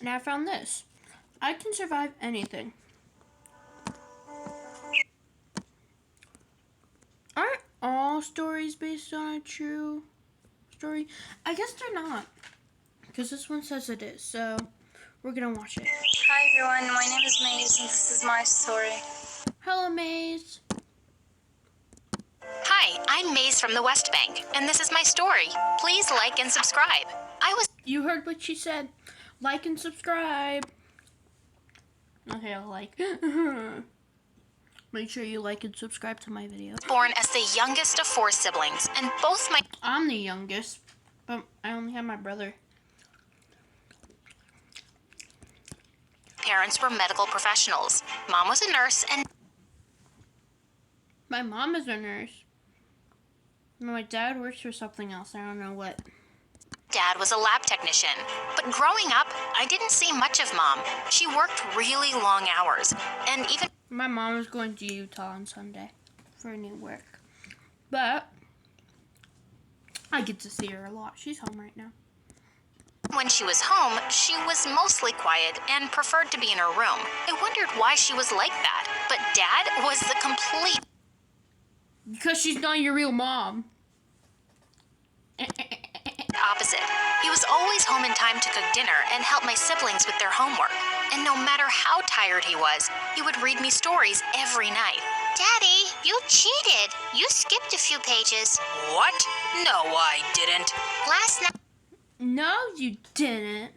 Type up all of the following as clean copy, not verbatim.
And I found this. I can survive anything. Aren't all stories based on a true story? I guess they're not. Because this one says it is. So we're going to watch it. Hi everyone, my name is Maze and this is my story. Hello, Maze. Hi, I'm Maze from the West Bank, and this is my story. Please like and subscribe. You heard what she said. Like and subscribe. Okay, I'll like. Make sure you like and subscribe to my video. Born as the youngest of 4 siblings, and both my I'm the youngest, but I only have my brother. parents were medical professionals. Mom was a nurse, and My mom is a nurse. My dad works for something else. I don't know what. Dad was a lab technician. But growing up, I didn't see much of Mom. She worked really long hours, and even My mom is going to Utah on Sunday for new work. But I get to see her a lot. She's home right now. when she was home, she was mostly quiet and preferred to be in her room. I wondered why she was like that. But Dad was the complete Because she's not your real mom. opposite. He was always home in time to cook dinner and help my siblings with their homework. And no matter how tired he was, he would read me stories every night. Daddy, you cheated. You skipped a few pages. What? No, I didn't. Last night, No, you didn't.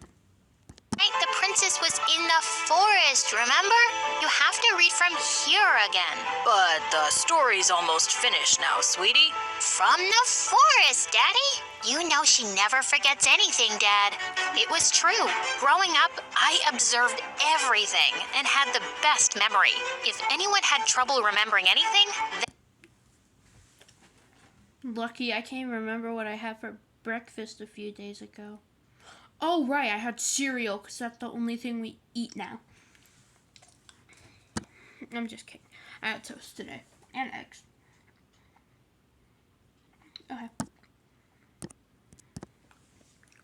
the princess was in the forest, remember? You have to read from here again. But the story's almost finished now, sweetie. From the forest, Daddy. You know she never forgets anything, Dad. It was true. Growing up, I observed everything and had the best memory. If anyone had trouble remembering anything, Lucky I can't remember what I had for breakfast a few days ago. Oh, right, I had cereal because that's the only thing we eat now. I'm just kidding. I had toast today and eggs. Okay.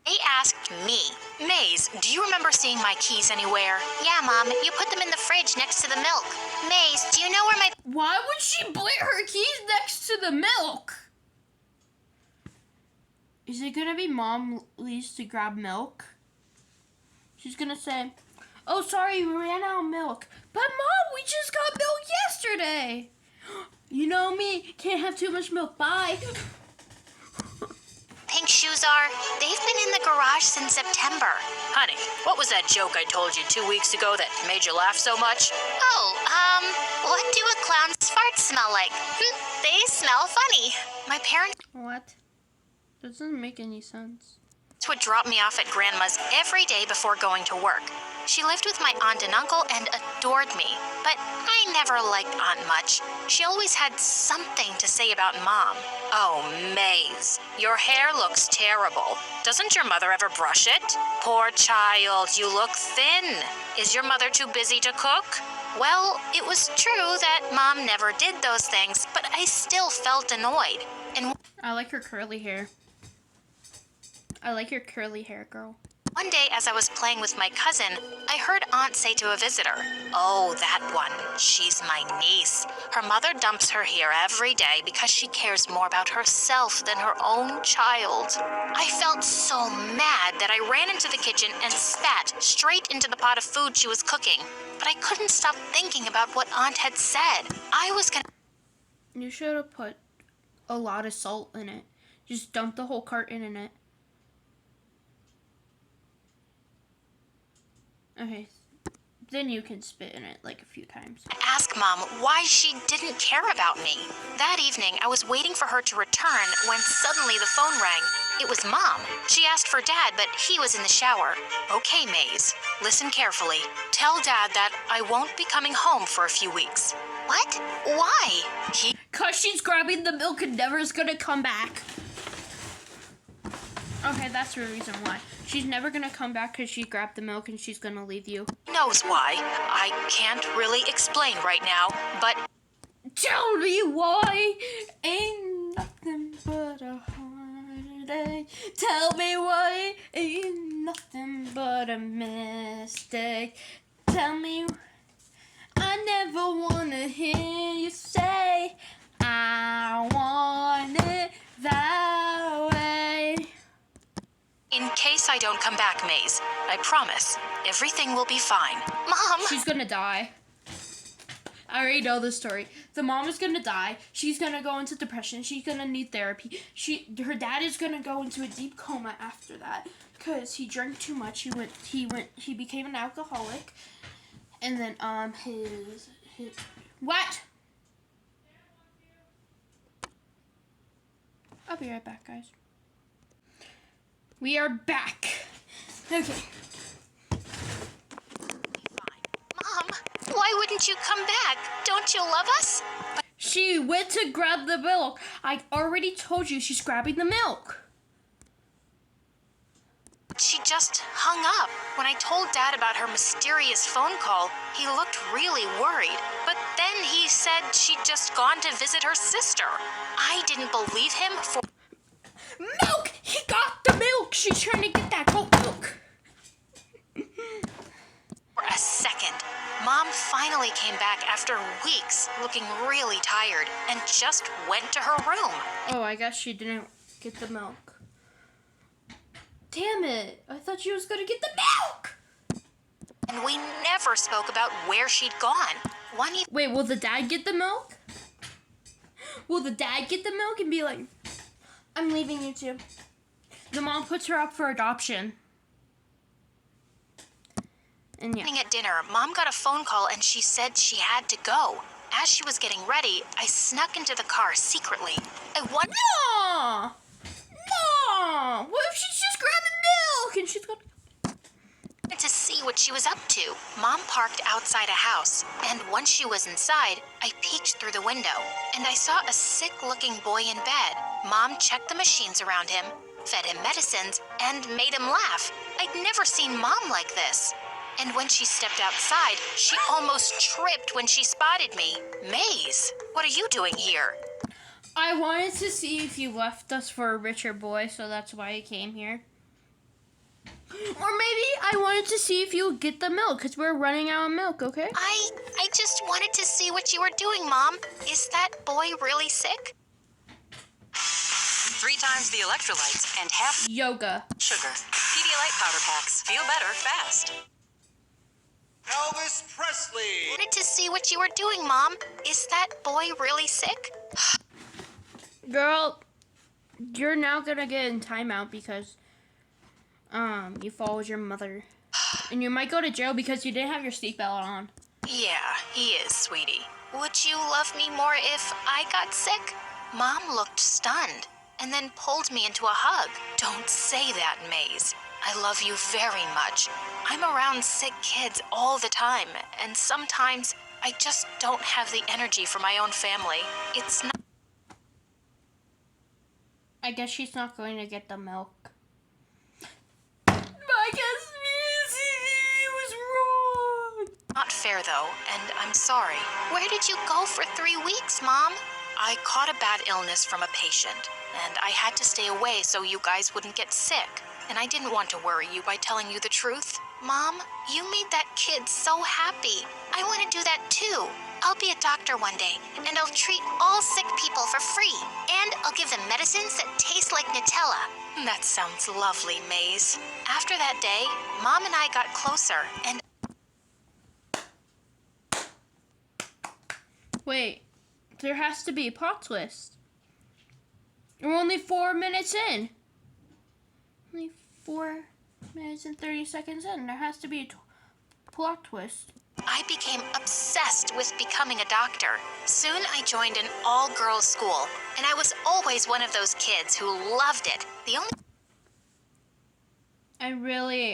they asked me, Maze, do you remember seeing my keys anywhere? Yeah, Mom, you put them in the fridge next to the milk. Maze, do you know where my Why would she put her keys next to the milk? Is it gonna be Mom leaves to grab milk? She's gonna say, "Oh, sorry, we ran out of milk." But Mom, we just got milk yesterday. You know me, can't have too much milk. Bye. pink shoes are? They've been in the garage since September. Honey, what was that joke I told you 2 weeks ago that made you laugh so much? Oh, what do a clown's farts smell like? They smell funny. My parents What? That doesn't make any sense. would drop me off at Grandma's every day before going to work. She lived with my aunt and uncle and adored me, but I never liked Aunt much. She always had something to say about Mom. Oh, Maze, your hair looks terrible. Doesn't your mother ever brush it? Poor child, you look thin. Is your mother too busy to cook? Well, it was true that Mom never did those things, but I still felt annoyed. And I like her curly hair. I like your curly hair, girl. one day, as I was playing with my cousin, I heard Aunt say to a visitor, "Oh, that one. She's my niece. Her mother dumps her here every day because she cares more about herself than her own child." I felt so mad that I ran into the kitchen and spat straight into the pot of food she was cooking. But I couldn't stop thinking about what Aunt had said. I was gonna... You should have put a lot of salt in it. Just dump the whole carton in it. Okay. Then you can spit in it like a few times. ask Mom why she didn't care about me. That evening, I was waiting for her to return when suddenly the phone rang. It was Mom. She asked for Dad, but he was in the shower. Okay, Maze, listen carefully. Tell Dad that I won't be coming home for a few weeks. What? Why? Cause she's grabbing the milk and never is gonna come back. Okay, that's the reason why. She's never gonna come back because she grabbed the milk and she's gonna leave you. knows why. I can't really explain right now, but Tell me why. Ain't nothing but a heart yesterday. Tell me why ain't nothing but a mistake. Tell me, I never wanna hear you say I want it that way. In case I don't come back, Maze, I promise everything will be fine. Mom! She's gonna die. I already know this story. The mom is gonna die. She's gonna go into depression. She's gonna need therapy. Her dad is gonna go into a deep coma after that because he drank too much. He became an alcoholic, and then his what? I'll be right back, guys. We are back. Okay. Mom, why wouldn't you come back? Don't you love us? She went to grab the milk. I already told you she's grabbing the milk. She just hung up. When I told Dad about her mysterious phone call, he looked really worried. But then he said she'd just gone to visit her sister. I didn't believe him for Milk! He got the milk! She's trying to get that goat milk. a second. Mom finally came back after weeks, looking really tired, and just went to her room. Oh, I guess she didn't get the milk. Damn it. I thought she was gonna get the milk! And we never spoke about where she'd gone. Wait, will the dad get the milk? Will the dad get the milk and be like, I'm leaving you two? The mom puts her up for adoption. And yeah. At dinner, Mom got a phone call and she said she had to go. As she was getting ready, I snuck into the car secretly. No! No! What if she's just grabbing milk and she's got... To see what she was up to. Mom parked outside a house, and once she was inside, I peeked through the window, and I saw a sick-looking boy in bed. Mom checked the machines around him, fed him medicines, and made him laugh. I'd never seen Mom like this. And when she stepped outside, she almost tripped when she spotted me. Maze, what are you doing here? I wanted to see if you left us for a richer boy, so that's why I came here. Or maybe I wanted to see if you would get the milk, because we're running out of milk, okay? I just wanted to see what you were doing, Mom. Is that boy really sick? 3 times the electrolytes and half Yoga. sugar. Pedialyte powder packs. Feel better fast. Elvis Presley. Wanted to see what you were doing, Mom. Is that boy really sick? Girl, you're now gonna get in timeout because you followed your mother. And you might go to jail because you didn't have your seatbelt on. Yeah, he is, sweetie. Would you love me more if I got sick? Mom looked stunned and then pulled me into a hug. Don't say that, Maze. I love you very much. I'm around sick kids all the time, and sometimes I just don't have the energy for my own family. It's not... I guess she's not going to get the milk. I guess he was wrong. Not fair, though, and I'm sorry. Where did you go for 3 weeks, Mom? I caught a bad illness from a patient, and I had to stay away so you guys wouldn't get sick. And I didn't want to worry you by telling you the truth. Mom, you made that kid so happy. I want to do that too. I'll be a doctor one day, and I'll treat all sick people for free. And I'll give them medicines that taste like Nutella. That sounds lovely, Maze. After that day, Mom and I got closer, and... Wait, there has to be a plot twist. We're only 4 minutes in. Only 4 minutes and 30 seconds in. There has to be a plot twist. I became obsessed with becoming a doctor. Soon I joined an all-girls school, and I was always one of those kids who loved it. The only...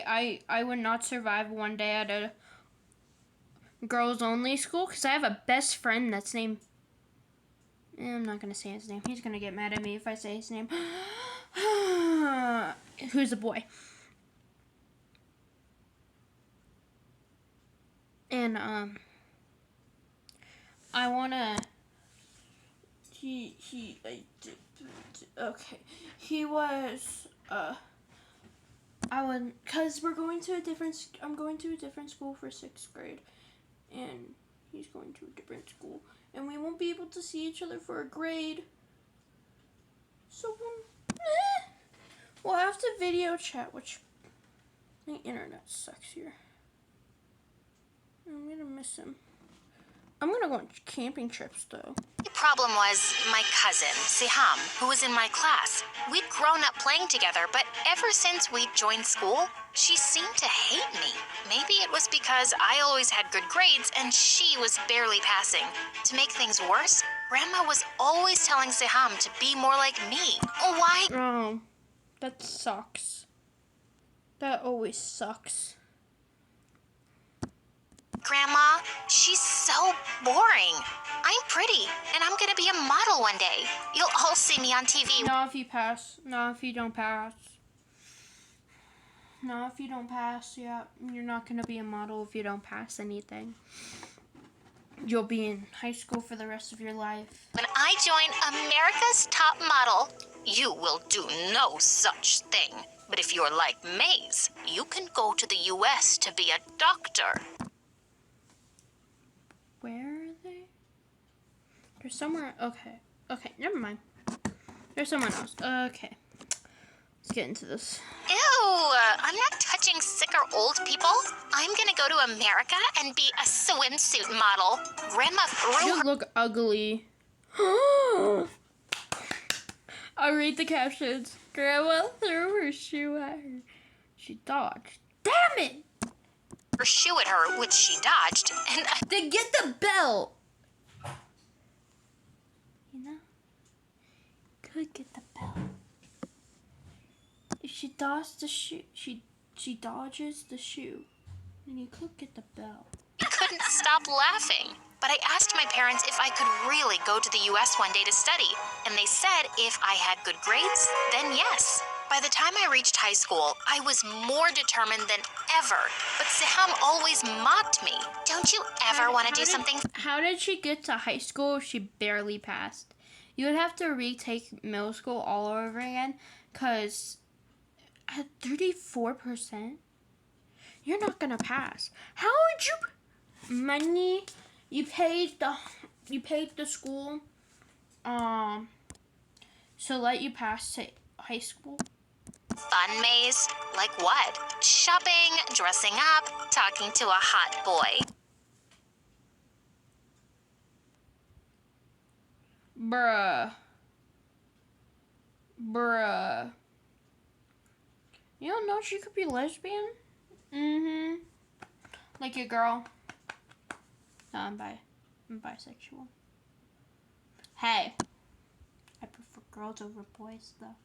I would not survive one day at a girls-only school because I have a best friend that's named... I'm not going to say his name. He's going to get mad at me if I say his name. Who's a boy. And, I wanna... Okay. He was, cause we're going to I'm going to a different school for 6th grade. And he's going to a different school. And we won't be able to see each other for a grade. So, we'll have to video chat, which the internet sucks here. I'm gonna miss him. I'm gonna go on camping trips, though. The problem was my cousin, Siham, who was in my class. We'd grown up playing together, but ever since we joined school, she seemed to hate me. Maybe it was because I always had good grades and she was barely passing. To make things worse, Grandma was always telling Siham to be more like me. Why? Oh, that sucks. That always sucks. Grandma, she's so boring. I'm pretty, and I'm gonna be a model one day. You'll all see me on TV. Not if you pass. Not if you don't pass. No, if you don't pass, yeah, you're not gonna be a model if you don't pass anything. You'll be in high school for the rest of your life. When I join America's Top Model, you will do no such thing. But if you're like Maze, you can go to the US to be a doctor. Where are they? They're somewhere. Okay. Okay, never mind. There's someone else. Okay. Let's get into this. Ew, I'm not touching sick or old people. I'm gonna go to America and be a swimsuit model. Grandma threw You her. look ugly. I'll read the captions. Grandma threw her shoe at her. She dodged. Damn it! Her shoe at her, which she dodged, and Then get the belt. You know, could get the belt. If she dodges the shoe, she dodges the shoe, and you could get the belt. I couldn't stop laughing. But I asked my parents if I could really go to the US one day to study, and they said if I had good grades, then yes. By the time I reached high school, I was more determined than ever, but Siham always mocked me. Don't you ever want to do something? How did she get to high school if she barely passed? You would have to retake middle school all over again, because at 34%, you're not going to pass. How would you... Money... You paid the school, so let you pass to high school. Fun, Maze? Like what? Shopping, dressing up, talking to a hot boy. Bruh. You don't know she could be lesbian? Mm-hmm. Like your girl. No, I'm bisexual. Hey. I prefer girls over boys, though.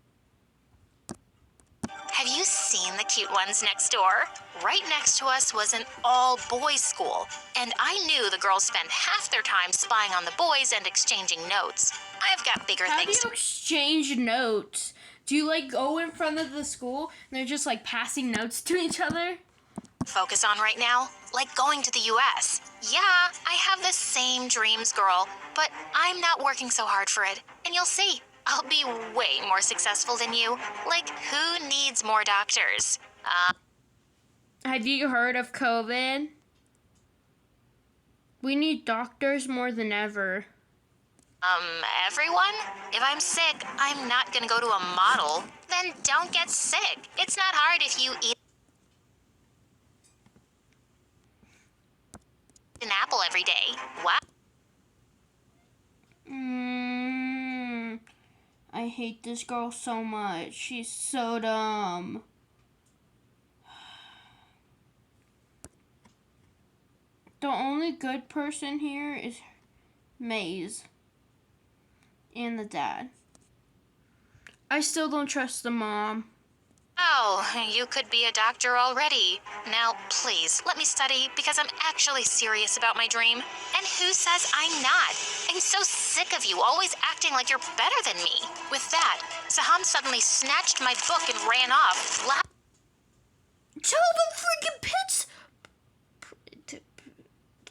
Have you seen the cute ones next door? Right next to us was an all-boys school, and I knew the girls spent half their time spying on the boys and exchanging notes. I've got bigger How do things you exchange notes? Do you, like, go in front of the school and they're just, like, passing notes to each other? to focus on right now, like going to the US. Yeah, I have the same dreams, girl, but I'm not working so hard for it, and you'll see. I'll be way more successful than you. Like, who needs more doctors? Have you heard of COVID? We need doctors more than ever. Everyone? If I'm sick, I'm not gonna go to a model. Then don't get sick. It's not hard if you eat an apple every day. Wow. I hate this girl so much. She's so dumb. The only good person here is Maze and the dad. I still don't trust the mom. Oh, you could be a doctor already. Now, please, let me study, because I'm actually serious about my dream. And who says I'm not? I'm so sick of you always acting like you're better than me. With that, Saham suddenly snatched my book and ran off. Tell the freaking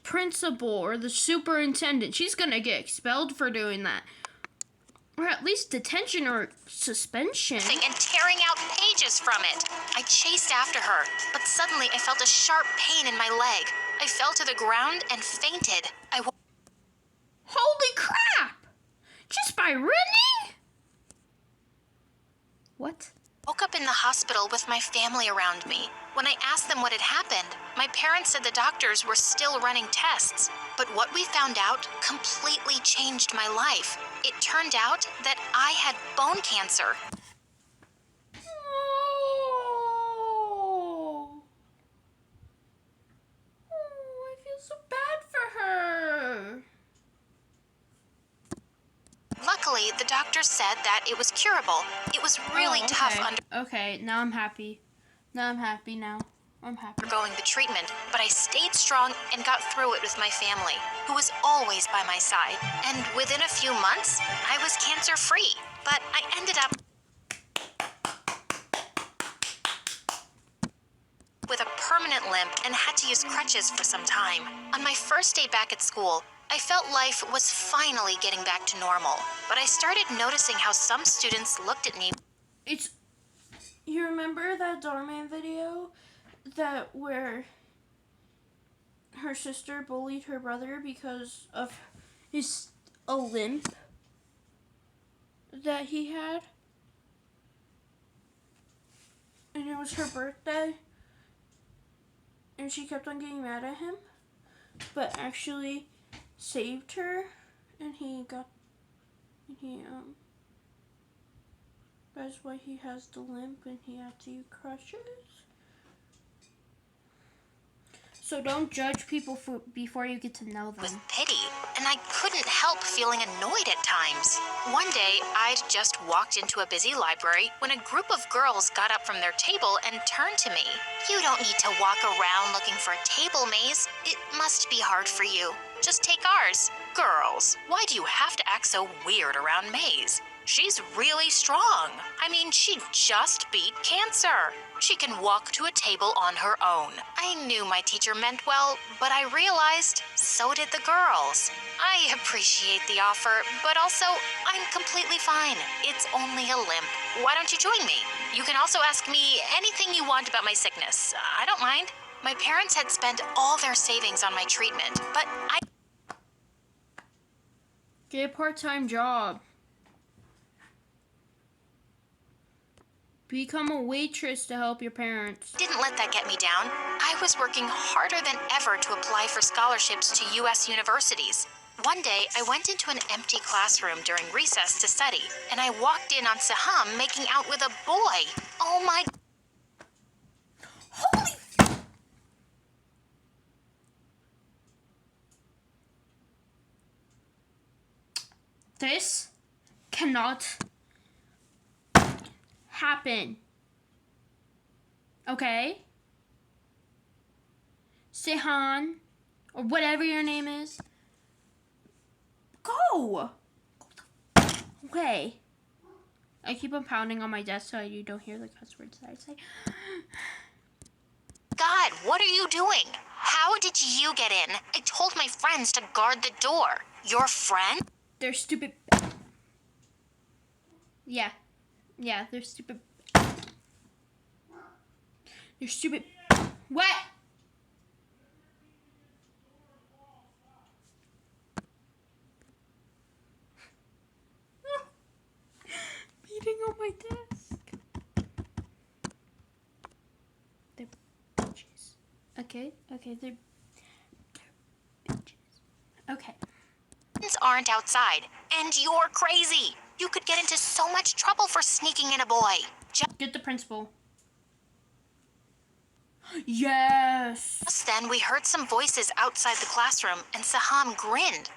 principal or the superintendent. She's gonna get expelled for doing that. Or at least detention or suspension. And tearing out pages from it. I chased after her, but suddenly I felt a sharp pain in my leg. I fell to the ground and fainted. Holy crap! Just by running? What? Woke up in the hospital with my family around me. When I asked them what had happened, my parents said the doctors were still running tests. But what we found out completely changed my life. It turned out that I had bone cancer. Oh, I feel so bad for her. Luckily, the doctor said that it was curable. It was really tough Okay, now I'm happy. I'm happy. undergoing the treatment, but I stayed strong and got through it with my family, who was always by my side. And within a few months, I was cancer-free. But I ended up with a permanent limp and had to use crutches for some time. On my first day back at school, I felt life was finally getting back to normal, but I started noticing how some students looked at me. You remember that Doorman video where her sister bullied her brother because of a limp that he had? And it was her birthday, and she kept on getting mad at him, but actually saved her, and that's why he has the limp and he had to use crutches. So don't judge people before you get to know them. With pity, and I couldn't help feeling annoyed at times. One day, I'd just walked into a busy library when a group of girls got up from their table and turned to me. "You don't need to walk around looking for a table, Maze. It must be hard for you. Just take ours." Girls, why do you have to act so weird around Maze? She's really strong. I mean, she just beat cancer. She can walk to a table on her own. I knew my teacher meant well, but I realized so did the girls. I appreciate the offer, but also I'm completely fine. It's only a limp. Why don't you join me? You can also ask me anything you want about my sickness. I don't mind. My parents had spent all their savings on my treatment, but I Get a part-time job. Become a waitress to help your parents. didn't let that get me down. I was working harder than ever to apply for scholarships to U.S. universities. One day, I went into an empty classroom during recess to study, and I walked in on Saham making out with a boy. Oh my... Holy... This cannot happen. Okay? Sehan, or whatever your name is, go! Okay. I keep on pounding on my desk so you don't hear the cuss words that I say. God, what are you doing? How did you get in? I told my friends to guard the door. Your friend? They're stupid. Yeah, they're stupid. They're stupid. What? Beating on my desk. They're bitches. Okay, they're bitches. Okay. Aren't outside, and you're crazy. You could get into so much trouble for sneaking in a boy. Get the principal. Yes. Just then, we heard some voices outside the classroom, and Saham grinned.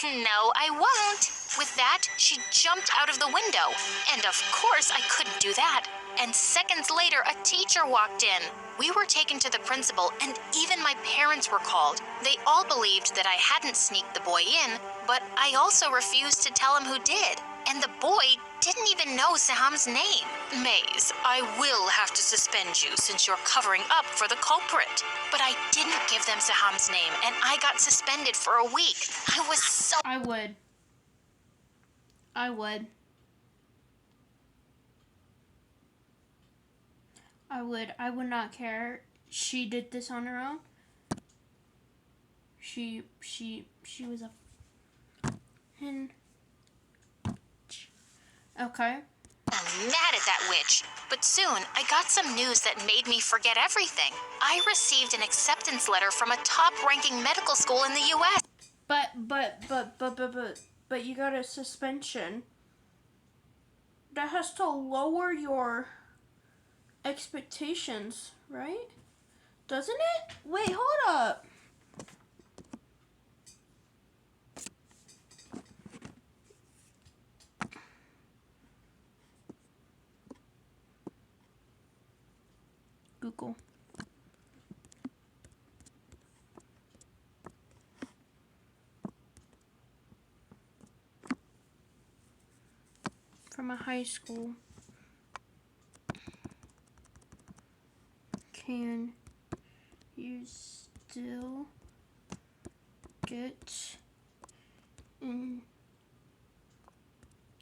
No, I won't. With that, she jumped out of the window. And of course, I couldn't do that. And seconds later, a teacher walked in. We were taken to the principal, and even my parents were called. They all believed that I hadn't sneaked the boy in, but I also refused to tell him who did. And the boy didn't even know Saham's name. Maze, I will have to suspend you since you're covering up for the culprit. But I didn't give them Saham's name, and I got suspended for a week. I was so... I I would. I would not care. She did this on her own. She was a. And okay. I'm mad at that witch. But soon, I got some news that made me forget everything. I received an acceptance letter from a top-ranking medical school in the U.S. But you got a suspension. That has to lower your expectations, right? Doesn't it? Wait, hold up. Google. From a high school. Can you still get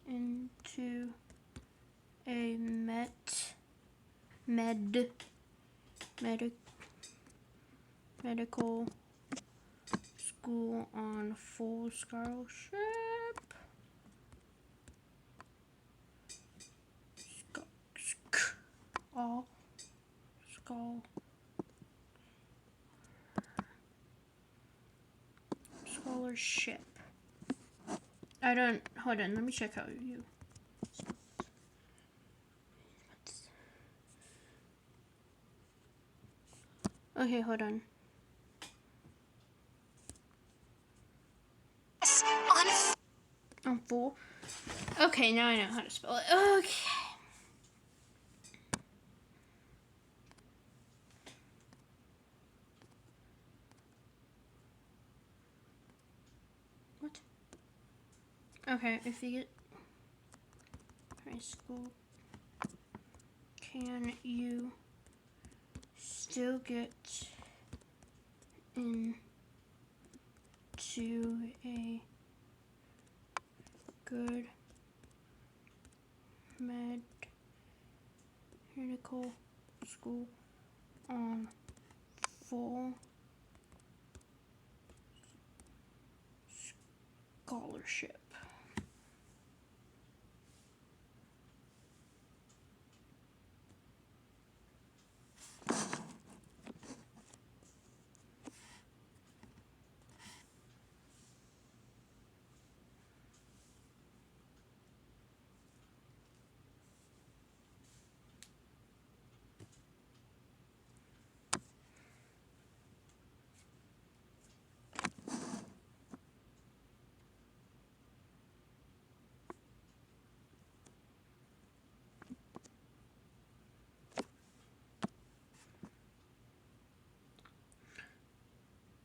into a medical school on full scholarship? Scholarship. I don't. Hold on. Let me check how you. Okay, hold on. On full. Okay, now I know how to spell it. Okay. What? Okay, if you get high school, can you still get into a good medical school on full scholarship?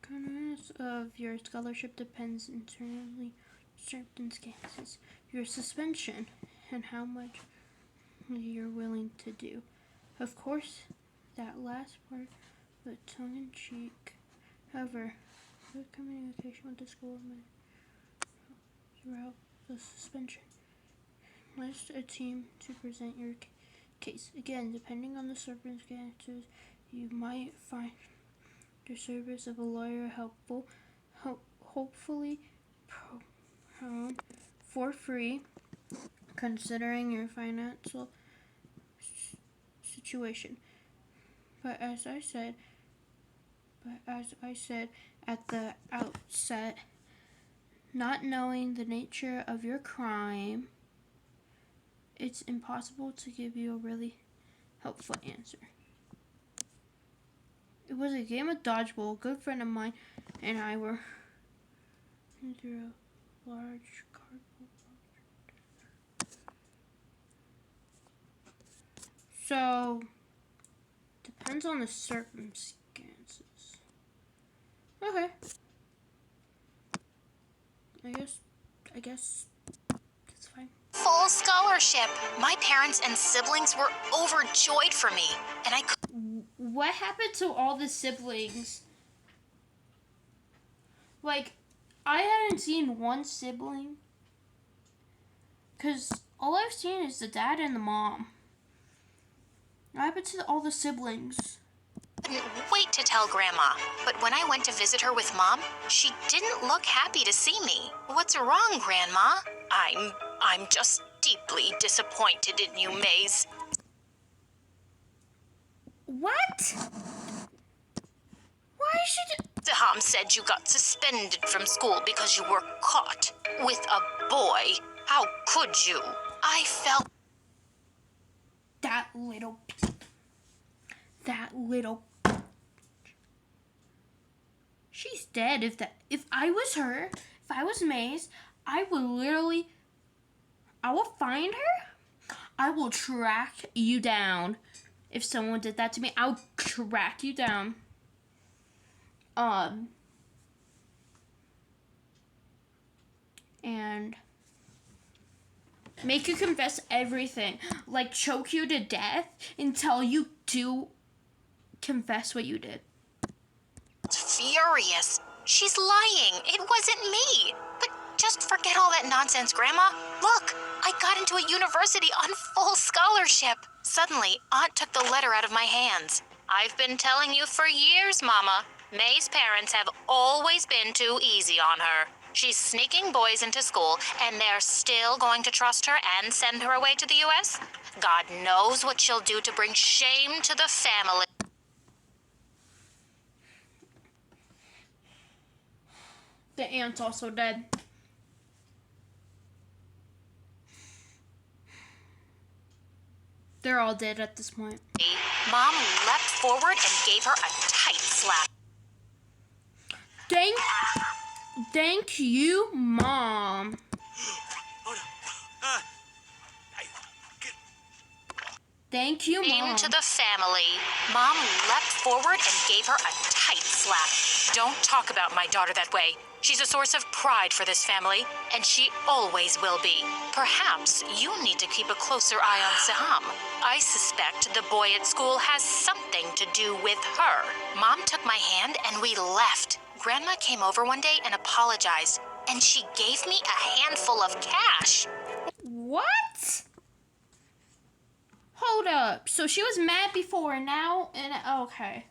Contours of your scholarship depends entirely circumstances, your suspension, and how much you're willing to do. Of course, that last part, but tongue-in-cheek. However, good communication with the school throughout the suspension. List a team to present your case. Again, depending on the circumstances, you might find the service of a lawyer helpful, hopefully for free, considering your financial situation. But as I said at the outset, not knowing the nature of your crime, it's impossible to give you a really helpful answer. It was a game of dodgeball. A good friend of mine and I were into a large cardboard box. So, depends on the circumstances. Okay. I guess that's fine. Full scholarship. My parents and siblings were overjoyed for me, and I could. What happened to all the siblings? Like, I hadn't seen one sibling. Because all I've seen is the dad and the mom. What happened to all the siblings? Couldn't wait to tell Grandma, but when I went to visit her with Mom, she didn't look happy to see me. What's wrong, Grandma? I'm just deeply disappointed in you, Maze. What? Why should... Saham said you got suspended from school because you were caught with a boy. How could you? I felt... That little... She's dead. If I was her, if I was Maze, I will find her. I will track you down. If someone did that to me, I'll track you down. And make you confess everything. Like choke you to death until you do confess what you did. Furious. She's lying. It wasn't me. But just forget all that nonsense, Grandma. Look, I got into a university on full scholarship. Suddenly, Aunt took the letter out of my hands. I've been telling you for years, Mama. May's parents have always been too easy on her. She's sneaking boys into school, and they're still going to trust her and send her away to the U.S.? God knows what she'll do to bring shame to the family. The aunt's also dead. They're all dead at this point. Mom leapt forward and gave her a tight slap. Thank you, Mom. Thank you, Mom. Into the family. Mom leapt forward and gave her a tight slap. Don't talk about my daughter that way. She's a source of pride for this family, and she always will be. Perhaps you need to keep a closer eye on Saham. I suspect the boy at school has something to do with her. Mom took my hand and we left. Grandma came over one day and apologized, and she gave me a handful of cash. What? Hold up. So she was mad before, now, and okay.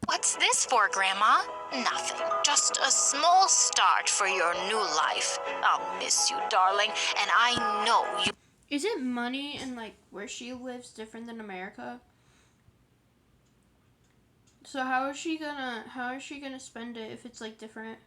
What's this for, Grandma? Nothing. Just a small start for your new life. I'll miss you, darling, and I know you... Is it money and, like, where she lives different than America? So how is she gonna spend it if it's, like, different?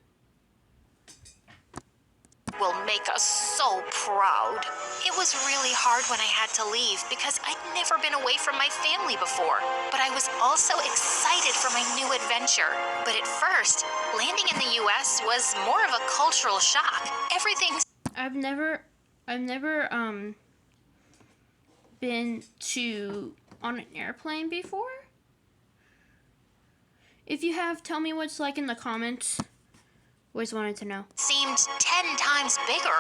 Will make us so proud. It was really hard when I had to leave because I'd never been away from my family before. But I was also excited for my new adventure. But at first, landing in the U.S. was more of a cultural shock. Everything's... I've never been on an airplane before. If you have, tell me what it's like in the comments. Always wanted to know. Seemed 10 times bigger,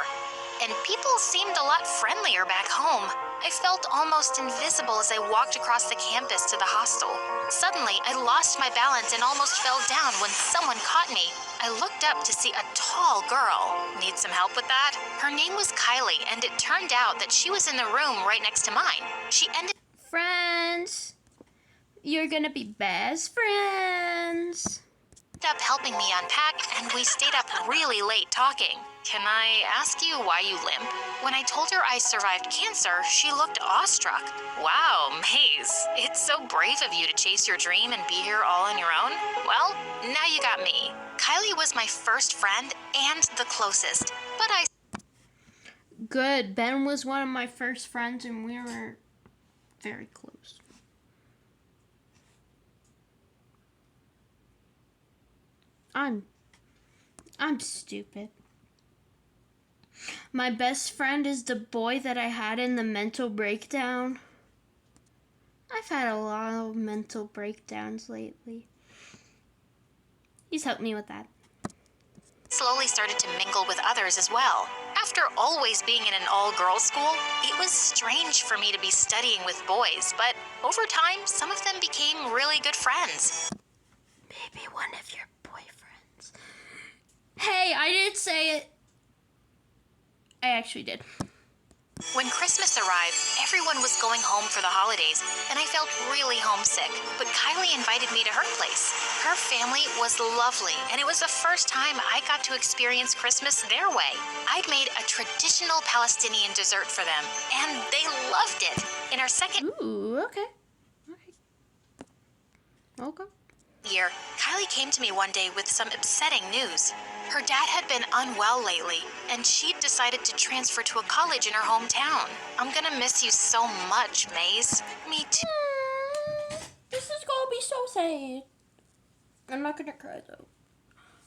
and people seemed a lot friendlier back home. I felt almost invisible as I walked across the campus to the hostel. Suddenly, I lost my balance and almost fell down when someone caught me. I looked up to see a tall girl. Need some help with that? Her name was Kylie, and it turned out that she was in the room right next to mine. She ended Friends, you're gonna be best friends. up helping me unpack, and we stayed up really late talking. Can I ask you why you limp? When I told her I survived cancer, she looked awestruck. Wow, Maze, it's so brave of you to chase your dream and be here all on your own. Well, now you got me. Kylie was my first friend and the closest, but I... Good. Ben was one of my first friends, and we were very close. I'm stupid. My best friend is the boy that I had in the mental breakdown. I've had a lot of mental breakdowns lately. He's helped me with that. slowly started to mingle with others as well. After always being in an all-girls school, it was strange for me to be studying with boys, but over time, some of them became really good friends. Maybe one of your boyfriends. Hey, I didn't say it. I actually did. When Christmas arrived, everyone was going home for the holidays, and I felt really homesick. But Kylie invited me to her place. Her family was lovely, and it was the first time I got to experience Christmas their way. I'd made a traditional Palestinian dessert for them, and they loved it. In our second Ooh, okay. Okay. year, Kylie came to me one day with some upsetting news. Her dad had been unwell lately, and she'd decided to transfer to a college in her hometown. I'm gonna miss you so much, Maze. Me too. This is gonna be so sad. I'm not gonna cry though.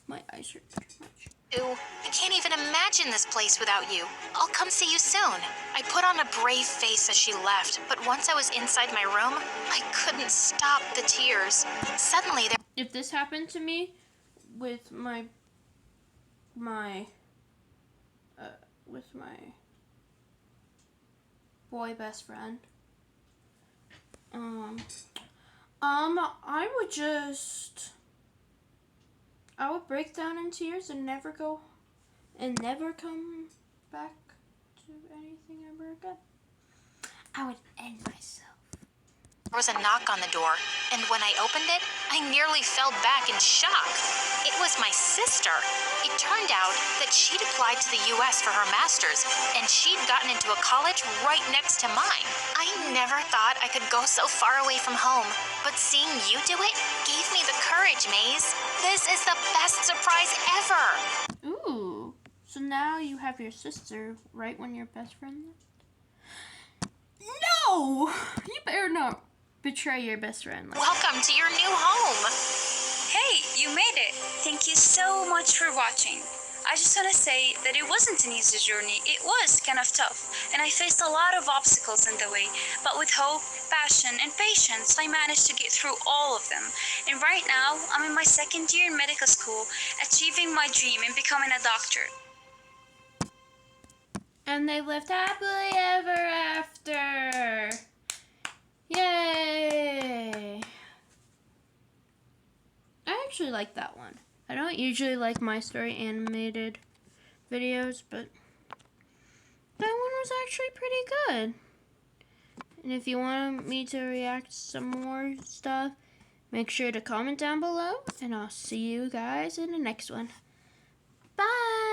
My eyes hurt too much. I can't even imagine this place without you. I'll come see you soon. I put on a brave face as she left, but once I was inside my room, I couldn't stop the tears. Suddenly, there If this happened to me with my boy best friend, I would break down in tears and never come back to anything ever again. I would end myself. There was a knock on the door, and when I opened it, I nearly fell back in shock. It was my sister. It turned out that she'd applied to the U.S. for her master's, and she'd gotten into a college right next to mine. I never thought I could go so far away from home, but seeing you do it gave me the courage, Maze. This is the best surprise ever. Ooh, so now you have your sister right when your best friend left? No! You better not betray your best friend. Welcome to your new home. Hey, you made it! Thank you so much for watching. I just want to say that it wasn't an easy journey. It was kind of tough, and I faced a lot of obstacles in the way. But with hope, passion, and patience, I managed to get through all of them. And right now, I'm in my second year in medical school, achieving my dream in becoming a doctor. And they lived happily ever after. Yay! I actually like that one. I don't usually like My Story animated videos, but that one was actually pretty good. And if you want me to react to some more stuff, make sure to comment down below, and I'll see you guys in the next one. Bye!